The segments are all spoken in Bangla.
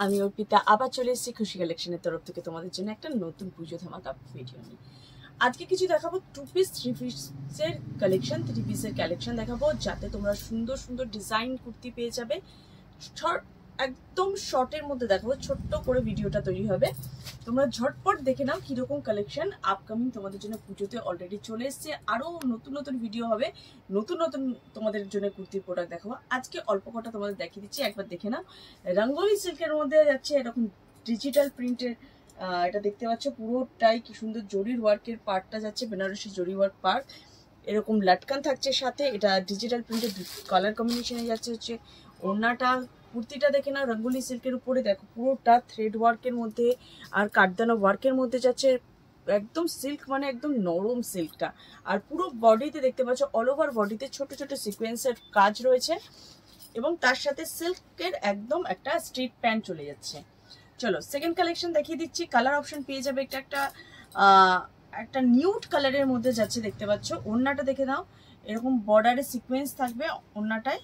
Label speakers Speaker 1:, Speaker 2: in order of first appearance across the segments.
Speaker 1: আমি অর্পিতা আবার চলে এসেছি খুশি কালেকশনের তরফ থেকে তোমাদের জন্য একটা নতুন পুজো ধামাকা ভিডিও নিয়ে। আজকে কিছু দেখাবো 2 পিস 3 পিসের কালেকশন, 3 পিসের কালেকশন দেখাবো যাতে তোমরা সুন্দর সুন্দর ডিজাইন কুর্তি পেয়ে যাবে। একদম শর্টের মধ্যে দেখাবো, ছোট্ট করে ভিডিওটা তৈরি হবে, তোমরা ঝটপট দেখে নাও কিরকম কালেকশন আপকামিং তোমাদের জন্য পুজোতে অলরেডি চলে এসছে। আরো নতুন নতুন ভিডিও হবে, নতুন নতুন তোমাদের জন্য কুর্তির প্রোডাক্ট দেখাবো। আজকে অল্প কটা তোমাদের দেখিয়ে দিচ্ছি, একবার দেখে নাও। রঙ্গোলি সিল্কের মধ্যে যাচ্ছে এরকম ডিজিটাল প্রিন্টের, এটা দেখতে পাচ্ছ পুরোটাই কি সুন্দর জরির ওয়ার্কের পার্টটা যাচ্ছে, বেনারসি জরি ওয়ার্ক পার্ট, এরকম লাটকান থাকছে সাথে। এটা ডিজিটাল প্রিন্টের কালার কম্বিনেশনে যাচ্ছে হচ্ছে ওড়নাটা। কুর্তিটা দেখে না রঙ্গোলি সিল্কের উপরে দেখো পুরোটা থ্রেড ওয়ার্কের মধ্যে আর কাঠদানা ওয়ার্কের মধ্যে যাচ্ছে, একদম সিল্ক মানে একদম নরম সিল্কটা। আর পুরো বডিতে দেখতে পাচ্ছ অল ওভার বডিতে ছোট ছোট সিকোয়েন্সের কাজ রয়েছে এবং তার সাথে সিল্কের একদম একটা স্ট্রিট প্যান্ট চলে যাচ্ছে। চলো সেকেন্ড কালেকশন দেখিয়ে দিচ্ছি। কালার অপশন পেয়ে যাবে, একটা নিউড কালারের মধ্যে যাচ্ছে দেখতে পাচ্ছ। ওড়নাটা দেখে নাও, এরকম বর্ডারে সিকোয়েন্স থাকবে ওড়নাটায়।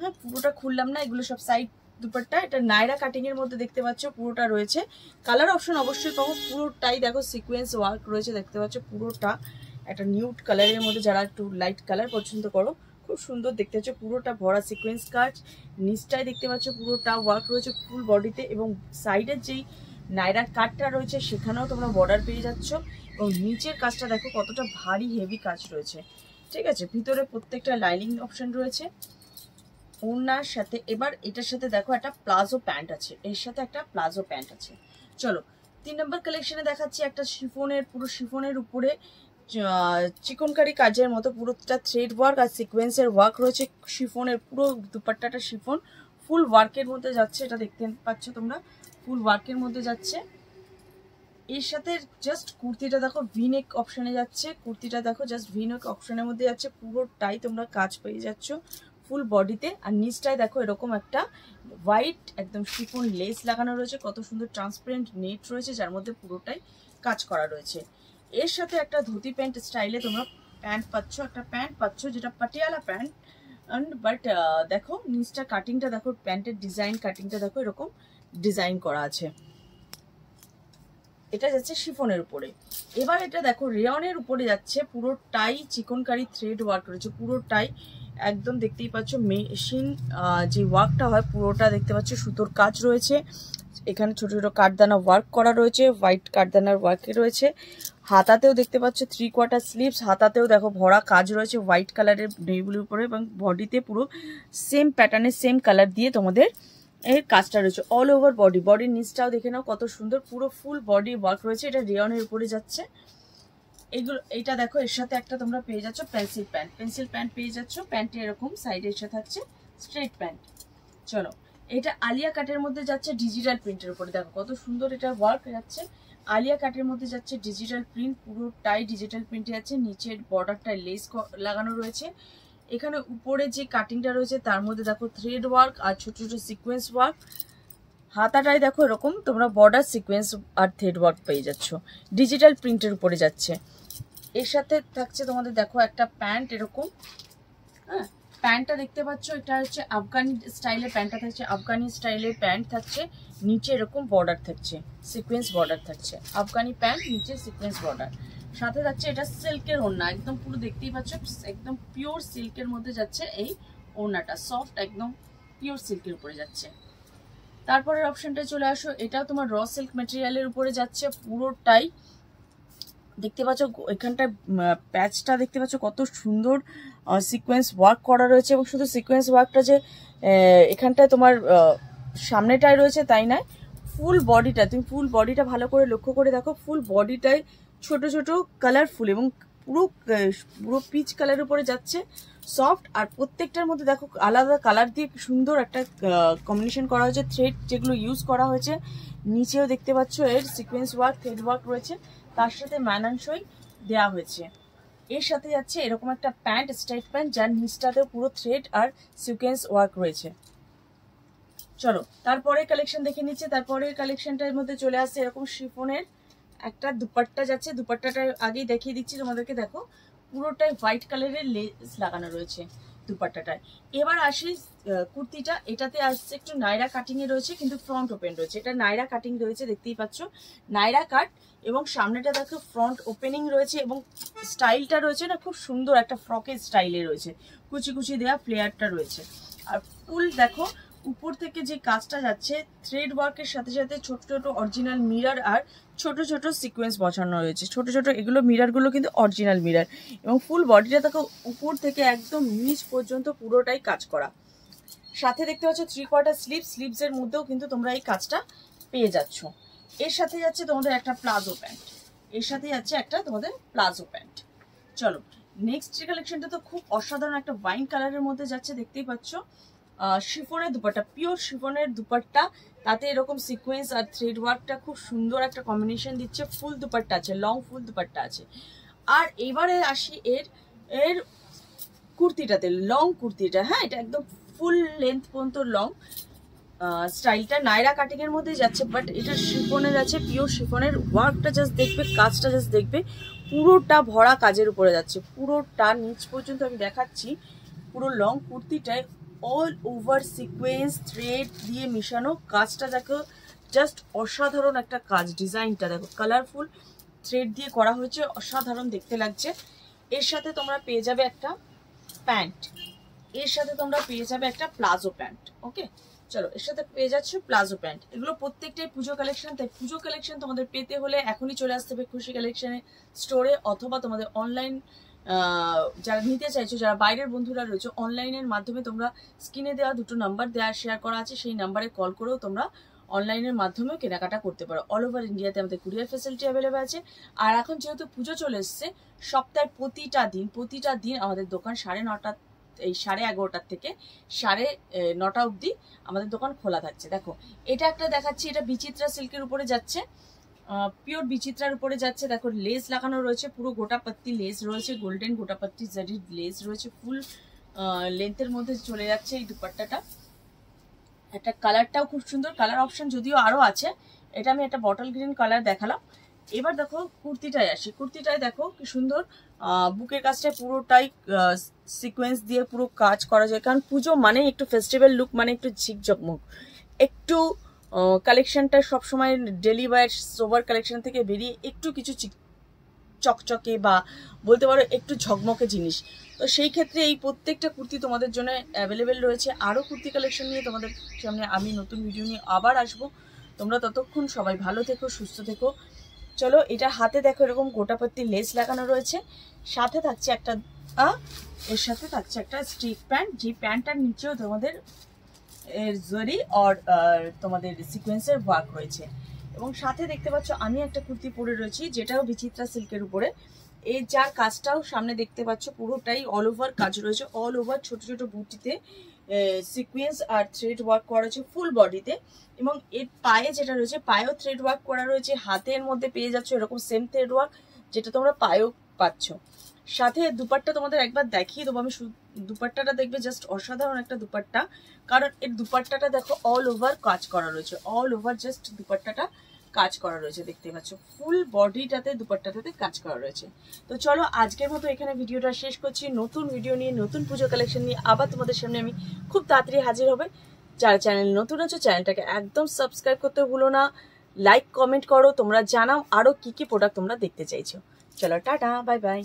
Speaker 1: হ্যাঁ, পুরোটা খুললাম না, এগুলো সব সাইড দুপাট্টা। এটা নাইরা কাটিং এর মধ্যে দেখতে পাচ্ছ পুরোটা রয়েছে। কালার অপশন অবশ্যই পাবো, পুরোটাই দেখো সিকোয়েন্স ওয়ার্ক রয়েছে দেখতে পাচ্ছ। পুরোটা একটা নিউড কালারের মধ্যে, যারা একটু লাইট কালার পছন্দ করো খুব সুন্দর দেখতে পাচ্ছ। পুরোটা ভরা সিকোয়েন্স কাজ, নিচটাই দেখতে পাচ্ছ পুরোটা ওয়ার্ক রয়েছে ফুল বডিতে, এবং সাইডের যেই নাইরার কাটটা রয়েছে সেখানেও তোমরা বর্ডার পেয়ে যাচ্ছ। এবং নিচের কাজটা দেখো কতটা ভারী হেভি কাজ রয়েছে, ঠিক আছে। ভিতরে প্রত্যেকটা লাইনিং অপশন রয়েছে ওড়নার সাথে। এবার এটার সাথে দেখো একটা প্লাজো প্যান্ট আছে, এর সাথে একটা প্লাজো প্যান্ট আছে। চলো 3 নম্বর কালেকশনে দেখাচ্ছি একটা শিফনের, পুরো শিফনের উপরে চিকনকারি কাজের মতো পুরোটা থ্রেড ওয়ার্ক আর সিকোয়েন্সের ওয়ার্ক রয়েছে। শিফনের পুরো দুপাট্টাটা শিফন ফুল ওয়ার্কের মধ্যে যাচ্ছে, এটা দেখতে পাচ্ছ তোমরা, ফুল ওয়ার্কের মধ্যে যাচ্ছে। এর সাথে জাস্ট কুর্তিটা দেখো ভিনেক অপশনে যাচ্ছে, কুর্তিটা দেখো জাস্ট ভিনেক অপশনের মধ্যে যাচ্ছে। পুরোটাই তোমরা কাজ পেয়ে যাচ্ছ ফুল বডিতে। আর নিচটায় দেখো এরকম একটা হোয়াইট একদম শিফন লেস লাগানো রয়েছে, কত সুন্দর ট্রান্সপারেন্ট নেট রয়েছে যার মধ্যে পুরোটাই কাজ করা রয়েছে। এর সাথে একটা ধুতি প্যান্ট স্টাইলে তোমরা প্যান্ট পাচ্ছ, একটা প্যান্ট পাচ্ছ যেটা পাটিয়ালা প্যান্ট। বাট দেখো নিচটা কাটিংটা দেখো, প্যান্টের ডিজাইন কাটিংটা দেখো এরকম ডিজাইন করা আছে। এটা যাচ্ছে শিফনের উপরে। এবার এটা দেখো রেয়নের উপরে যাচ্ছে, পুরোটাই চিকনকারি থ্রেড ওয়ার্ক রয়েছে, পুরোটাই একদম দেখতেই পাচ্ছ মেশিন যে ওয়ার্কটা হয় পুরোটা দেখতে পাচ্ছ সুতোর কাজ রয়েছে। এখানে ছোট ছোট কাঠদানা ওয়ার্ক করা রয়েছে, হোয়াইট কাঠদানার ওয়ার্কে রয়েছে। হাতাতেও দেখতে পাচ্ছ 3/4 স্লিভস, হাতাতেও দেখো ভরা কাজ রয়েছে হোয়াইট কালারের নেইগুলির উপরে, এবং বডিতে পুরো সেম প্যাটার্নের সেম কালার দিয়ে তোমাদের এর কাজটা রয়েছে অল ওভার বডি। বডির নিচটাও দেখে নাও কত সুন্দর, পুরো ফুল বডি ওয়ার্ক রয়েছে। এটা রেয়নের উপরে যাচ্ছে এগুলো। এটা দেখো এর সাথে একটা তোমরা পেয়ে যাচ্ছ পেন্সিল প্যান্ট পেয়ে যাচ্ছ। প্যান্টে এরকম সাইডে এসে থাকছে স্ট্রেট প্যান্ট। চলো এটা আলিয়া কাটের মধ্যে যাচ্ছে ডিজিটাল প্রিন্টের উপরে, দেখো কত সুন্দর এটা ওয়ার্ক যাচ্ছে। আলিয়া কাটের মধ্যে যাচ্ছে ডিজিটাল প্রিন্ট, পুরোটাই ডিজিটাল প্রিন্টে যাচ্ছে। নিচের বর্ডারটায় লেস লাগানো রয়েছে। এখানে উপরে যে কাটিংটা রয়েছে তার মধ্যে দেখো থ্রেড ওয়ার্ক আর ছোট ছোট সিকোয়েন্স ওয়ার্ক। হাতাটাই দেখো এরকম তোমরা বর্ডার সিকোয়েন্স আর থ্রেড ওয়ার্ক পেয়ে যাচ্ছ, ডিজিটাল প্রিন্টের উপরে যাচ্ছে। এর সাথে থাকছে তোমাদের দেখো একটা প্যান্ট এরকম। হ্যাঁ, প্যান্টটা দেখতে পাচ্ছ, এটা হচ্ছে আফগানি স্টাইলের প্যান্টটা থাকছে, আফগানি স্টাইলের প্যান্ট থাকছে। নিচে এরকম বর্ডার থাকছে, সিকোয়েন্স বর্ডার থাকছে, আফগানি প্যান্ট নিচে সিকোয়েন্স বর্ডার। সাথে যাচ্ছে এটা সিল্কের ওড়না, একদম পুরো দেখতেই পাচ্ছ একদম পিওর সিল্কের মধ্যে যাচ্ছে এই ওড়নাটা, সফট একদম পিওর সিল্কের উপরে যাচ্ছে। তারপরের অপশনটা চলে আসো, এটাও তোমার র সিল্ক ম্যাটেরিয়ালের উপরে যাচ্ছে পুরোটাই। দেখতে পাচ্ছ এখানটায় প্যাচটা দেখতে পাচ্ছ কত সুন্দর সিকোয়েন্স ওয়ার্ক করা রয়েছে। এবং শুধু সিকোয়েন্স ওয়ার্কটা যে এখানটায় তোমার সামনেটায় রয়েছে তাই নয়, ফুল বডিটা, তুমি ফুল বডিটা ভালো করে লক্ষ্য করে দেখো, ফুল বডিটাই ছোট ছোট কালারফুল এবং পুরো পুরো পিচ কালারের উপরে যাচ্ছে সফট। আর প্রত্যেকটার মধ্যে দেখো আলাদা কালার দিয়ে সুন্দর একটা কম্বিনেশন করা হয়েছে, থ্রেড যেগুলো ইউজ করা হয়েছে। নিচেও দেখতে পাচ্ছ এর সিকোয়েন্স ওয়ার্ক থ্রেড ওয়ার্ক রয়েছে, তার সাথে মানানসই দেওয়া হয়েছে। এর সাথে যাচ্ছে এরকম একটা প্যান্ট, স্ট্রেট প্যান্ট, যার নিচটাতেও পুরো থ্রেড আর সিকোয়েন্স ওয়ার্ক রয়েছে। চলো তারপরে কালেকশন দেখে নিচ্ছে। তারপরের কালেকশনটার মধ্যে চলে আসছে এরকম শিফনের একটা দুপাট্টা যাচ্ছে। দুপাট্টাটা আগেই দেখিয়ে দিচ্ছি তোমাদেরকে, দেখো পুরোটাই হোয়াইট কালারের লেস লাগানো রয়েছে। দুপাট্টাটায়। এবার আসি কুর্তিটা, এটাতে আসছে একটু নাইরা কাটিং এ রয়েছে, কিন্তু ফ্রন্ট ওপেন রয়েছে। এটা নাইরা কাটিং রয়েছে, দেখতেই পাচ্ছ নাইরা কাট, এবং সামনেটা দেখো ফ্রন্ট ওপেনিং রয়েছে, এবং স্টাইলটা রয়েছে না খুব সুন্দর একটা ফ্রকের স্টাইলে রয়েছে, কুচি কুচি দেওয়া ফ্লেয়ারটা রয়েছে। আর ফুল দেখো উপর থেকে যে কাজটা যাচ্ছে থ্রেড ওয়ার্কের সাথে সাথে ছোট ছোট অরিজিনাল মিরর আর ছোট ছোট সিকোয়েন্স বসানো রয়েছে। ছোট ছোট এগুলো মিররগুলো কিন্তু অরিজিনাল মিরর, এবং ফুল বডিটা দেখো উপর থেকে একদম নিচ পর্যন্ত পুরোটাই কাজ করা। সাথে দেখতে পাচ্ছ 3/4 স্লিভ, স্লিভসের মধ্যেও কিন্তু তোমরা এই কাজটা পেয়ে যাচ্ছ। এর সাথে যাচ্ছে তোমাদের একটা প্লাজো প্যান্ট, এর সাথে যাচ্ছে একটা তোমাদের প্লাজো প্যান্ট। চলো নেক্সট যে কালেকশনটা তো খুব অসাধারণ একটা ওয়াইন কালারের মধ্যে যাচ্ছে, দেখতেই পাচ্ছ শিফনের দুপাট্টা, পিওর শিফনের দুপাট্টা, তাতে এরকম সিকোয়েন্স আর থ্রেড ওয়ার্কটা খুব সুন্দর একটা কম্বিনেশন দিচ্ছে। ফুল দুপাট্টা আছে, লং ফুল দুপাট্টা আছে। আর এবারে আসি এর কুর্তিটাতে, লং কুর্তিটা, হ্যাঁ এটা একদম ফুল লেন্থ পর্যন্ত লং। স্টাইলটা নাইরা কাটিং এর মধ্যে যাচ্ছে, বাট এটা শিফনের আছে, পিওর শিফনের। ওয়ার্কটা জাস্ট দেখবে, কাজটা জাস্ট দেখবে, পুরোটা ভরা কাজের উপরে যাচ্ছে, পুরোটা নিচ পর্যন্ত আমি দেখাচ্ছি। পুরো লং কুর্তিটায় অল ওভার সিকোয়েন্স থ্রেড দিয়ে মিশানো, কাজটা দেখো জাস্ট অসাধারণ একটা কাজ। ডিজাইনটা দেখো কালারফুল থ্রেড দিয়ে করা হয়েছে, অসাধারণ দেখতে লাগছে। এর সাথে তোমরা পেয়ে যাবে একটা প্যান্ট, এর সাথে তোমরা পেয়ে যাবে একটা প্লাজো প্যান্ট। ওকে চলো এর সাথে পেয়ে যাচ্ছ প্লাজো প্যান্ট। এগুলো প্রত্যেকটাই পুজো কালেকশন, তাই পুজো কালেকশন তোমাদের পেতে হলে এখনই চলে আসতে হবে খুশি কালেকশনের স্টোরে, অথবা তোমাদের অনলাইন যারা নিতে চাইছো, যারা বাইরের বন্ধুরা রয়েছে, অনলাইনের মাধ্যমে তোমরা স্ক্রিনে দেওয়া দুটো নাম্বার দেওয়া শেয়ার করা আছে, সেই নাম্বারে কল করেও তোমরা অনলাইনের মাধ্যমেও কেনাকাটা করতে পারো। অল ওভার ইন্ডিয়াতে আমাদের কুরিয়ার ফ্যাসিলিটি অ্যাভেলেবেল আছে। আর এখন যেহেতু পুজো চলে এসছে, সপ্তাহের প্রতিটা দিন আমাদের দোকান 9:30 এই 11:30 থেকে 9:30 অবধি আমাদের দোকান খোলা থাকছে। দেখো এটা একটা দেখাচ্ছি, এটা বিচিত্রা সিল্কের উপরে যাচ্ছে, পিওর বিচিত্রার উপরে যাচ্ছে। দেখো লেস লাগানো রয়েছে, পুরো গোটাপত্তি লেস রয়েছে, গোল্ডেন গোটাপত্তি জারির লেস রয়েছে, ফুল লেন্থের মধ্যে চলে যাচ্ছে এই দুপাট্টাটা। একটা কালারটাও খুব সুন্দর, কালার অপশন যদিও আরো আছে, এটা আমি একটা বটল গ্রিন কালার দেখালাম। এবার দেখো কুর্তিটায় আসি, কুর্তিটায় দেখো কি সুন্দর বুকের কাজটা পুরোটাই সিকোয়েন্স দিয়ে পুরো কাজ করা যায়, কারণ পুজো মানে একটু ফেস্টিভ্যাল লুক, মানে একটু ঝিকঝকমক, একটু কালেকশনটা সবসময় ডেলি ওয়্যার সোভার কালেকশন থেকে বেরিয়ে একটু কিছু চকচকে বা বলতে পারো একটু ঝকমকে জিনিস। তো সেই ক্ষেত্রে এই প্রত্যেকটা কুর্তি তোমাদের জন্য অ্যাভেলেবেল রয়েছে। আরও কুর্তি কালেকশন নিয়ে তোমাদের সামনে আমি নতুন ভিডিও নিয়ে আবার আসবো। তোমরা ততক্ষণ সবাই ভালো থেকো, সুস্থ থেকো। চলো এটা হাতে দেখো এরকম গোটাপত্তি লেস লাগানো রয়েছে, সাথে থাকছে একটা এর সাথে থাকছে একটা স্ট্রিক প্যান্ট, যে প্যান্টটার নিচেও তোমাদের এর জরি আর তোমাদের সিকোয়েন্সের ওয়ার্ক রয়েছে। এবং সাথে দেখতে পাচ্ছ আমি একটা কুর্তি পরে রয়েছি, যেটাও বিচিত্রা সিল্কের উপরে, এই যার কাজটাও সামনে দেখতে পাচ্ছ পুরোটাই অল ওভার কাজ রয়েছে, অল ওভার ছোট ছোট বুটিতে সিকোয়েন্স আর থ্রেড ওয়ার্ক করা রয়েছে ফুল বডিতে। এবং এর পায়ে যেটা রয়েছে, পায়েও থ্রেড ওয়ার্ক করা রয়েছে, হাতের মধ্যে পেয়ে যাচ্ছ এরকম সেম থ্রেড ওয়ার্ক, যেটা তোমরা পায়েও পাচ্ছ। সাথে দুপাট্টা তোমাদের একবার দেখিয়ে দেবো আমি, দুপাট্টাটা দেখবে জাস্ট অসাধারণ একটা দুপাট্টা, কারণ এর দুপাট্টাটা দেখো অল ওভার কাজ করা রয়েছে, অল ওভার জাস্ট দুপাট্টাটা কাজ করা রয়েছে, দেখতে পাচ্ছ ফুল বডিটাতে দুপাট্টাটাতে কাজ করা রয়েছে। তো চলো আজকের মতো এখানে ভিডিওটা শেষ করছি, নতুন ভিডিও নিয়ে নতুন পুজো কালেকশন নিয়ে আবার তোমাদের সামনে আমি খুব তাড়াতাড়ি হাজির হবে। যারা চ্যানেল নতুন আছো চ্যানেলটাকে একদম সাবস্ক্রাইব করতে ভুলো না, লাইক কমেন্ট করো, তোমরা জানাও আরো কি কি প্রোডাক্ট তোমরা দেখতে চাইছো। চলো টাটা, বাই বাই।